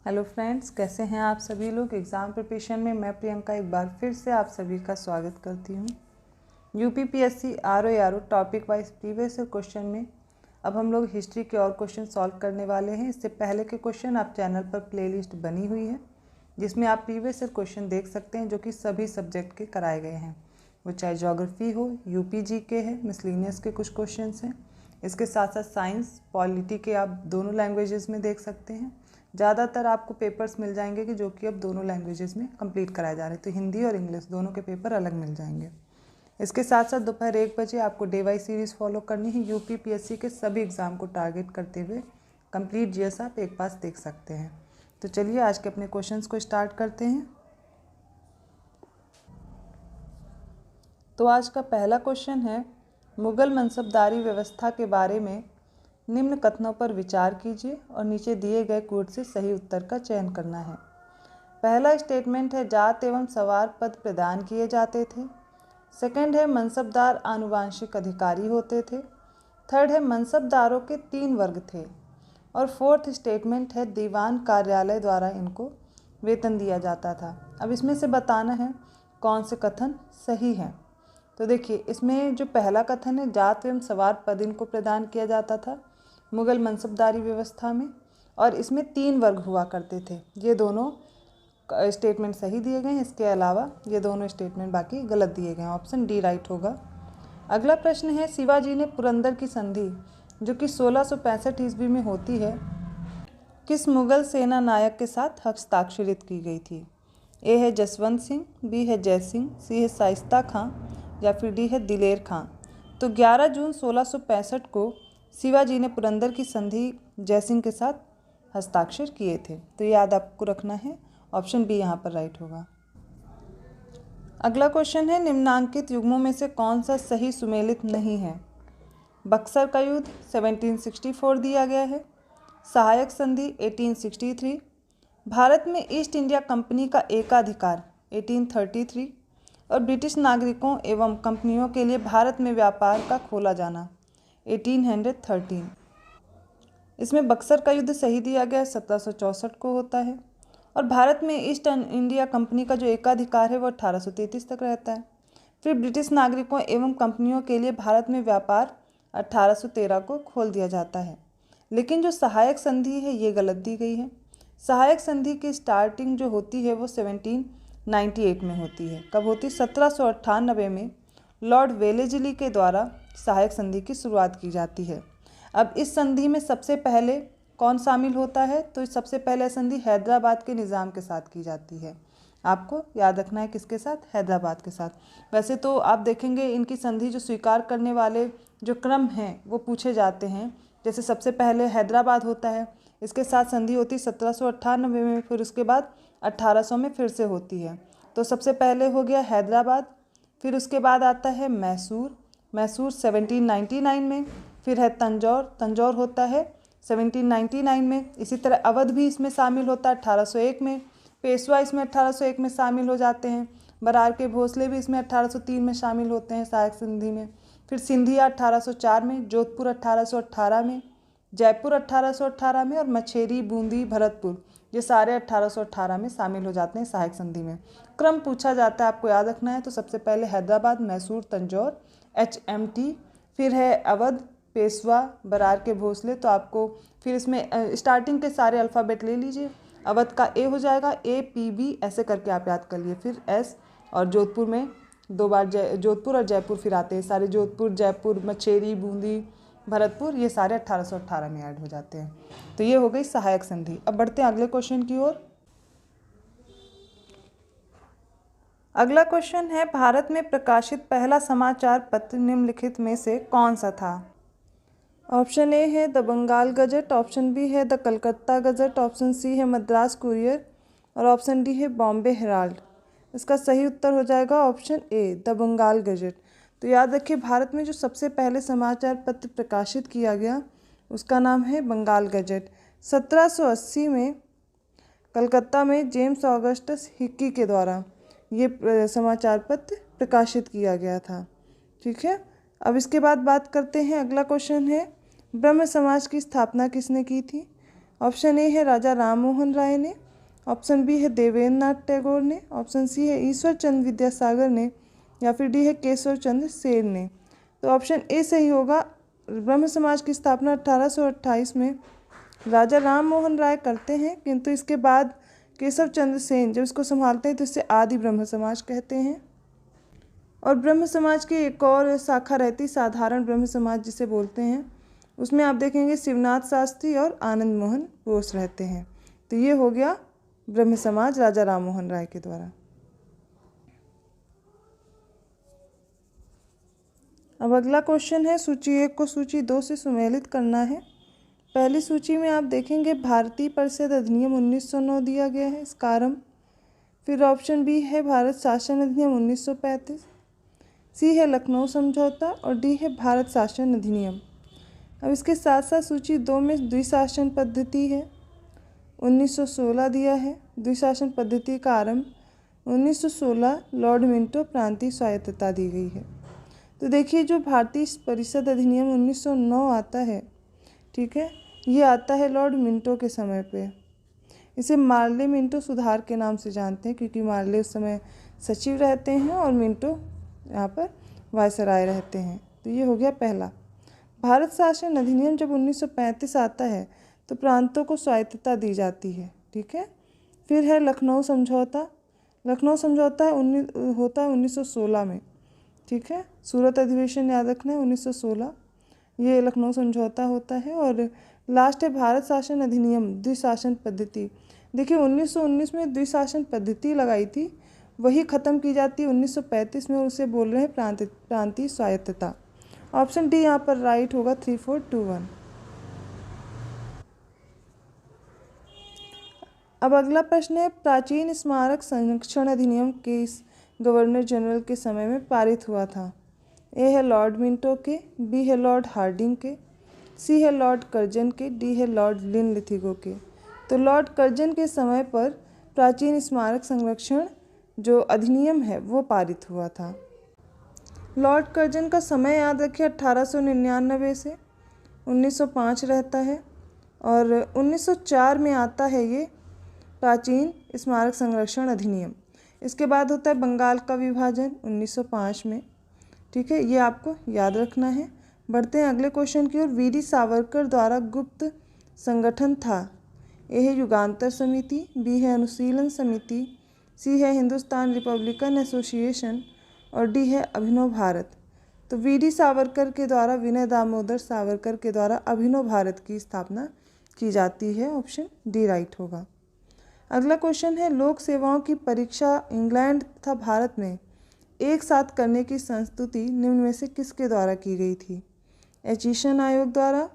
Hello friends, कैसे हैं आप सभी लोग। एग्ज़ाम प्रिपरेशन में मैं प्रियंका एक बार फिर से आप सभी का स्वागत करती हूं। UPPSC RO topic wise previous question में अब हम लोग हिस्ट्री के और क्वेश्चन सॉल्व करने वाले हैं। इससे पहले के क्वेश्चन आप चैनल पर प्लेलिस्ट बनी हुई है जिसमें आप प्रीवियस क्वेश्चन देख सकते हैं जो कि सभी सब्जेक्ट के कराए गए हैं, वो चाहे ज्योग्राफी हो, यूपी जी के है, मिसलिनियस के कुछ क्वेश्चन हैं। इसके साथ साथ साइंस, पॉलिटी के आप दोनों लैंग्वेजेस में देख सकते हैं। ज़्यादातर आपको पेपर्स मिल जाएंगे कि जो कि अब दोनों लैंग्वेजेस में कंप्लीट कराए जा रहे हैं, तो हिंदी और इंग्लिश दोनों के पेपर अलग मिल जाएंगे। इसके साथ साथ दोपहर 1 बजे आपको डे वाइज सीरीज़ फॉलो करनी है। यूपीपीएससी के सभी एग्ज़ाम को टारगेट करते हुए कंप्लीट जीएस आप एक पास देख सकते हैं। तो चलिए आज के अपने क्वेश्चंस को स्टार्ट करते हैं। तो आज का पहला क्वेश्चन है, मुग़ल मनसबदारी व्यवस्था के बारे में निम्न कथनों पर विचार कीजिए और नीचे दिए गए कोड से सही उत्तर का चयन करना है। पहला स्टेटमेंट है, जात एवं सवार पद प्रदान किए जाते थे। सेकंड है, मनसबदार आनुवांशिक अधिकारी होते थे। थर्ड है, मनसबदारों के 3 वर्ग थे। और फोर्थ स्टेटमेंट है, दीवान कार्यालय द्वारा इनको वेतन दिया जाता था। अब इसमें से बताना है कौन से कथन सही हैं। तो देखिए, इसमें जो पहला कथन है, जात एवं सवार पद इनको प्रदान किया जाता था मुग़ल मनसबदारी व्यवस्था में, और इसमें 3 वर्ग हुआ करते थे। ये दोनों स्टेटमेंट सही दिए गए हैं। इसके अलावा ये दोनों स्टेटमेंट बाकी गलत दिए गए हैं। ऑप्शन डी राइट होगा। अगला प्रश्न है, शिवाजी ने पुरंदर की संधि जो कि 1665 ईस्वी में होती है, किस मुग़ल सेना नायक के साथ हस्ताक्षरित की गई थी। ए है जसवंत सिंह, बी है जय सिंह, सी है शाइस्ता खां या फिर डी है दिलेर खां। तो 11 जून 1665 को शिवाजी ने पुरंदर की संधि जयसिंह के साथ हस्ताक्षर किए थे। तो याद आपको रखना है, ऑप्शन बी यहाँ पर राइट होगा। अगला क्वेश्चन है, निम्नांकित युग्मों में से कौन सा सही सुमेलित नहीं है। बक्सर का युद्ध 1764 दिया गया है, सहायक संधि 1863, भारत में ईस्ट इंडिया कंपनी का एकाधिकार 1833 और ब्रिटिश नागरिकों एवं कंपनियों के लिए भारत में व्यापार का खोला जाना 1813। इसमें बक्सर का युद्ध सही दिया गया 1764 को होता है, और भारत में ईस्ट इंडिया कंपनी का जो एकाधिकार है वो 1833 तक रहता है। फिर ब्रिटिश नागरिकों एवं कंपनियों के लिए भारत में व्यापार 1813 को खोल दिया जाता है। लेकिन जो सहायक संधि है ये गलत दी गई है। सहायक संधि की स्टार्टिंग जो होती है वो 1798 में होती है। कब होती? 1798 में लॉर्ड वेलेस्ली के द्वारा सहायक संधि की शुरुआत की जाती है। अब इस संधि में सबसे पहले कौन शामिल होता है? तो सबसे पहले संधि हैदराबाद के निज़ाम के साथ की जाती है। आपको याद रखना है किसके साथ? हैदराबाद के साथ। वैसे तो आप देखेंगे इनकी संधि जो स्वीकार करने वाले जो क्रम हैं वो पूछे जाते हैं। जैसे सबसे पहले हैदराबाद होता है, इसके साथ संधि होती है 1798 में, फिर उसके बाद 1800 में फिर से होती है। तो सबसे पहले हो गया हैदराबाद, फिर उसके बाद आता है मैसूर 1799 में, फिर है तंजौर होता है 1799 में। इसी तरह अवध भी इसमें शामिल होता है 1801 में, पेशवा इसमें 1801 में शामिल हो जाते हैं, बरार के भोसले भी इसमें 1803 में शामिल होते हैं सहायक संधि में। फिर सिंधिया 1804 में, जोधपुर 1818 में, जयपुर 1818 में, और मछेरी, बूंदी, भरतपुर ये सारे 1818 में शामिल हो जाते हैं सहायक संधि में। क्रम पूछा जाता है, आपको याद रखना है। तो सबसे पहले हैदराबाद, मैसूर, तंजौर, HMT, फिर है अवध, पेशवा, बरार के भोसले। तो आपको फिर इसमें स्टार्टिंग के सारे अल्फ़ाबेट ले लीजिए। अवध का ए हो जाएगा APB, ऐसे करके आप याद कर लिए। फिर S, और जोधपुर में 2 बार जोधपुर और जयपुर फिर आते हैं सारे। जोधपुर, जयपुर, मछेरी, बूंदी, भरतपुर ये सारे 1818 में ऐड हो जाते हैं। तो ये हो गई सहायक संधि। अब बढ़ते हैं अगले क्वेश्चन की ओर। अगला क्वेश्चन है, भारत में प्रकाशित पहला समाचार पत्र निम्नलिखित में से कौन सा था। ऑप्शन ए है the Bengal Gazette, option B है the Calcutta Gazette, option C है मद्रास कुरियर, और ऑप्शन डी है बॉम्बे हेराल्ड। इसका सही उत्तर हो जाएगा option A, the Bengal Gazette. तो याद रखिए, भारत में जो सबसे पहले समाचार पत्र प्रकाशित किया गया उसका नाम है बंगाल गजट। 1780 में कलकत्ता में जेम्स ऑगस्टस हिक्की के द्वारा ये समाचार पत्र प्रकाशित किया गया था। ठीक है, अब इसके बाद बात करते हैं। अगला क्वेश्चन है, ब्रह्म समाज की स्थापना किसने की थी। ऑप्शन ए है राजा राम मोहन राय ने, ऑप्शन बी है देवेंद्र नाथ टैगोर ने, ऑप्शन सी है ईश्वर चंद्र विद्यासागर ने, या फिर डी है केशव चंद्र सेन ने। तो ऑप्शन ए सही होगा। ब्रह्म समाज की स्थापना 1828 में राजा राम मोहन राय करते हैं, किंतु इसके बाद केशव चंद्र सेन जब इसको संभालते हैं तो इसे आदि ब्रह्म समाज कहते हैं। और ब्रह्म समाज की एक और शाखा रहती साधारण ब्रह्म समाज जिसे बोलते हैं, उसमें आप देखेंगे शिवनाथ शास्त्री और आनंद मोहन बोस रहते हैं। तो ये हो गया ब्रह्म समाज राजा राम मोहन राय के द्वारा। अब अगला क्वेश्चन है सूची 1 को सूची 2 से सुमेलित करना है। पहली सूची में आप देखेंगे भारतीय परिषद अधिनियम 1909 दिया गया है, इसका आरंभ। फिर ऑप्शन बी है भारत शासन अधिनियम 1935, सी है लखनऊ समझौता और डी है भारत शासन अधिनियम। अब इसके साथ साथ सूची 2 में द्विशासन पद्धति है, 1916 दिया है। द्विशासन पद्धति का आरंभ 1916 लॉर्ड मिंटो प्रांतीय स्वायत्तता दी गई है। तो देखिए जो भारतीय परिषद अधिनियम 1909 आता है, ठीक है, ये आता है लॉर्ड मिंटो के समय पे। इसे मार्ले मिंटो सुधार के नाम से जानते हैं, क्योंकि मार्ले उस समय सचिव रहते हैं और मिंटो यहाँ पर वायसराय रहते हैं। तो ये हो गया पहला। भारत शासन अधिनियम जब 1935 आता है तो प्रांतों को स्वायत्तता दी जाती है, ठीक है। फिर है लखनऊ समझौता। लखनऊ समझौता होता है 1916 में, ठीक है। सूरत अधिवेशन याद रखना है 1916, ये लखनऊ समझौता होता है। और लास्ट है भारत शासन अधिनियम द्विशासन पद्धति। देखिए 1919 में द्विशासन पद्धति लगाई थी, वही ख़त्म की जाती है 1935 में, और उसे बोल रहे हैं प्रांतीय स्वायत्तता। ऑप्शन डी यहाँ पर राइट होगा 3421। अब अगला प्रश्न है प्राचीन स्मारक संरक्षण अधिनियम किस गवर्नर जनरल के समय में पारित हुआ था। ए है लॉर्ड मिंटो के, बी है लॉर्ड हार्डिंग के, सी है लॉर्ड कर्जन के, डी है लॉर्ड लिनलिथिगो के। तो लॉर्ड कर्जन के समय पर प्राचीन स्मारक संरक्षण जो अधिनियम है वो पारित हुआ था। लॉर्ड कर्जन का समय याद रखिए 1899 से 1905 रहता है, और 1904 में आता है ये प्राचीन स्मारक संरक्षण अधिनियम। इसके बाद होता है बंगाल का विभाजन 1905 में, ठीक है, ये आपको याद रखना है। बढ़ते हैं अगले क्वेश्चन की ओर। वीडी सावरकर द्वारा गुप्त संगठन था। ए है युगांतर समिति, बी है अनुशीलन समिति, सी है हिंदुस्तान रिपब्लिकन एसोसिएशन और डी है अभिनव भारत। तो वीडी सावरकर के द्वारा, विनय दामोदर सावरकर के द्वारा अभिनव भारत की स्थापना की जाती है। ऑप्शन डी राइट होगा। अगला क्वेश्चन है लोक सेवाओं की परीक्षा इंग्लैंड तथा भारत में एक साथ करने की संस्तुति निम्न में से किसके द्वारा की गई थी। एचिसन आयोग द्वारा,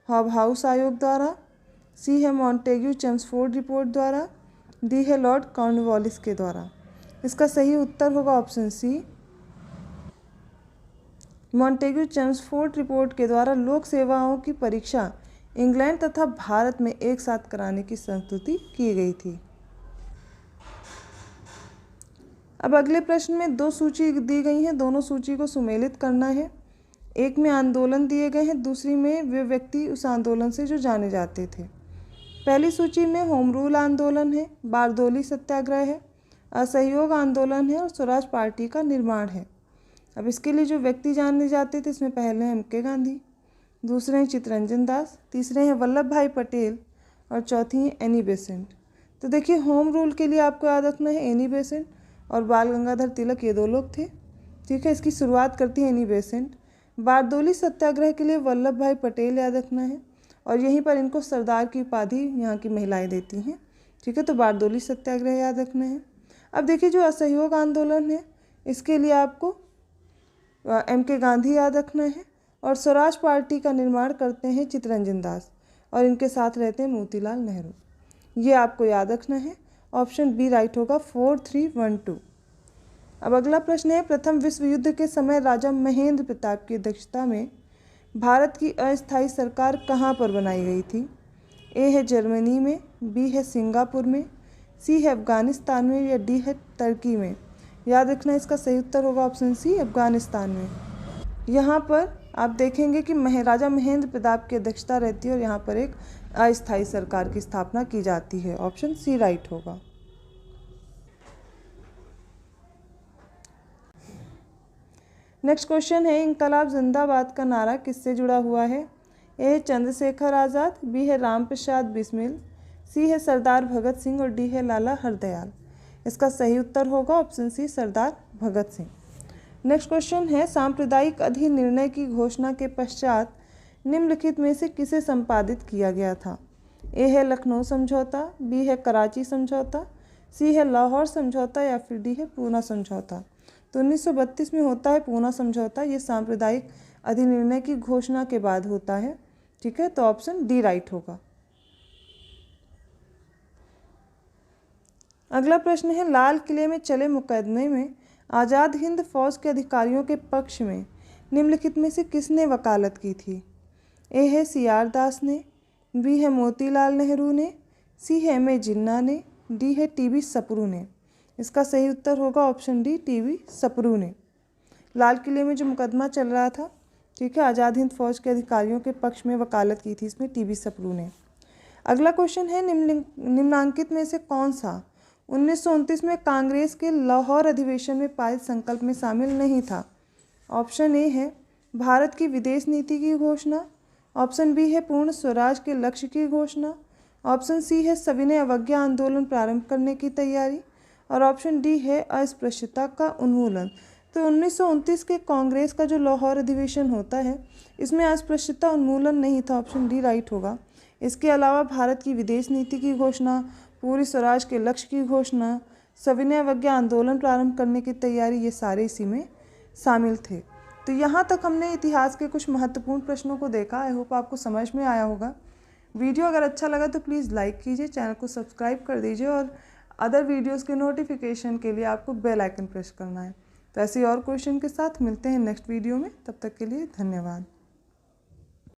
हॉबहाउस आयोग द्वारा, सी है मॉन्टेग्यू चेम्सफोर्ड रिपोर्ट द्वारा, डी है लॉर्ड कॉर्नवालिस के द्वारा। इसका सही उत्तर होगा option C, Montagu Chelmsford report के द्वारा लोक सेवाओं की परीक्षा इंग्लैंड तथा भारत में एक साथ कराने की संस्तुति की गई थी। अब अगले प्रश्न में 2 सूची दी गई हैं, दोनों सूची को सुमेलित करना है। एक में आंदोलन दिए गए हैं, दूसरी में वे व्यक्ति उस आंदोलन से जो जाने जाते थे। पहली सूची में होम रूल आंदोलन है, बारदोली सत्याग्रह है, असहयोग आंदोलन है और स्वराज पार्टी का निर्माण है। अब इसके लिए जो व्यक्ति जाने जाते थे, इसमें पहले हैं एम.के. गांधी, दूसरे हैं चित्तरंजन दास, तीसरे हैं वल्लभ भाई पटेल और चौथी हैं एनी बेसेंट। तो देखिए होम रूल के लिए आपको याद रखना है एनी बेसेंट और बाल गंगाधर तिलक, ये 2 लोग थे, ठीक है। इसकी शुरुआत करती है एनी बेसेंट। बारदोली सत्याग्रह के लिए वल्लभ भाई पटेल याद रखना है, और यहीं पर इनको सरदार की उपाधि यहाँ की महिलाएं देती हैं, ठीक है। तो बारदोली सत्याग्रह याद रखना है। अब देखिए जो असहयोग आंदोलन है, इसके लिए आपको एम.के. गांधी याद रखना है, और स्वराज पार्टी का निर्माण करते हैं चित्तरंजन दास, और इनके साथ रहते हैं मोतीलाल नेहरू। ये आपको याद रखना है। ऑप्शन बी राइट होगा 4312। अब अगला प्रश्न है प्रथम विश्व युद्ध के समय राजा महेंद्र प्रताप की अध्यक्षता में भारत की अस्थायी सरकार कहाँ पर बनाई गई थी। ए है जर्मनी में, बी है सिंगापुर में, सी है अफगानिस्तान में या डी है तुर्की में। याद रखना इसका सही उत्तर होगा ऑप्शन सी, अफगानिस्तान में। यहाँ पर आप देखेंगे कि महाराजा महेंद्र प्रताप की अध्यक्षता रहती है और यहाँ पर एक अस्थायी सरकार की स्थापना की जाती है। ऑप्शन सी राइट होगा। नेक्स्ट क्वेश्चन है, इंकलाब जिंदाबाद का नारा किससे जुड़ा हुआ है? ए है चंद्रशेखर आज़ाद, बी है राम प्रसाद बिस्मिल, सी है सरदार भगत सिंह और डी है लाला हरदयाल। इसका सही उत्तर होगा ऑप्शन सी सरदार भगत सिंह। नेक्स्ट क्वेश्चन है, सांप्रदायिक अधिनिर्णय की घोषणा के पश्चात निम्नलिखित में से किसे संपादित किया गया था? ए है लखनऊ समझौता, बी है कराची समझौता, सी है लाहौर समझौता या फिर डी है पूना समझौता। तो 1932 में होता है पूना समझौता। ये सांप्रदायिक अधिनिर्णय की घोषणा के बाद होता है। ठीक है, तो ऑप्शन डी राइट होगा। अगला प्रश्न है, लाल किले में चले मुकदमे में आज़ाद हिंद फौज के अधिकारियों के पक्ष में निम्नलिखित में से किसने वकालत की थी? ए है CR दास ने, बी है मोतीलाल नेहरू ने, सी है M.A. जिन्ना ने, डी है TB सप्रू ने। इसका सही उत्तर होगा ऑप्शन डी TB सप्रू ने। लाल किले में जो मुकदमा चल रहा था, ठीक है, आज़ाद हिंद फौज के अधिकारियों के पक्ष में वकालत की थी इसमें TB सप्रू ने। अगला क्वेश्चन है, निम्नांकित में से कौन सा 1929 में कांग्रेस के लाहौर अधिवेशन में पारित संकल्प में शामिल नहीं था? ऑप्शन ए है भारत की विदेश नीति की घोषणा, ऑप्शन बी है पूर्ण स्वराज के लक्ष्य की घोषणा, ऑप्शन सी है सविनय अवज्ञा आंदोलन प्रारंभ करने की तैयारी और ऑप्शन डी है अस्पृश्यता का उन्मूलन। तो 1929 के कांग्रेस का जो लाहौर अधिवेशन होता है इसमें अस्पृश्यता उन्मूलन नहीं था। ऑप्शन डी राइट होगा। इसके अलावा भारत की विदेश नीति की घोषणा, पूरी स्वराज के लक्ष्य की घोषणा, सविनय अवज्ञा आंदोलन प्रारंभ करने की तैयारी, ये सारे इसी में शामिल थे। तो यहाँ तक हमने इतिहास के कुछ महत्वपूर्ण प्रश्नों को देखा। आई होप आपको समझ में आया होगा। वीडियो अगर अच्छा लगा तो प्लीज़ लाइक कीजिए, चैनल को सब्सक्राइब कर दीजिए और अदर वीडियोस के नोटिफिकेशन के लिए आपको बेल आइकन प्रेस करना है। तो ऐसे और क्वेश्चन के साथ मिलते हैं नेक्स्ट वीडियो में। तब तक के लिए धन्यवाद।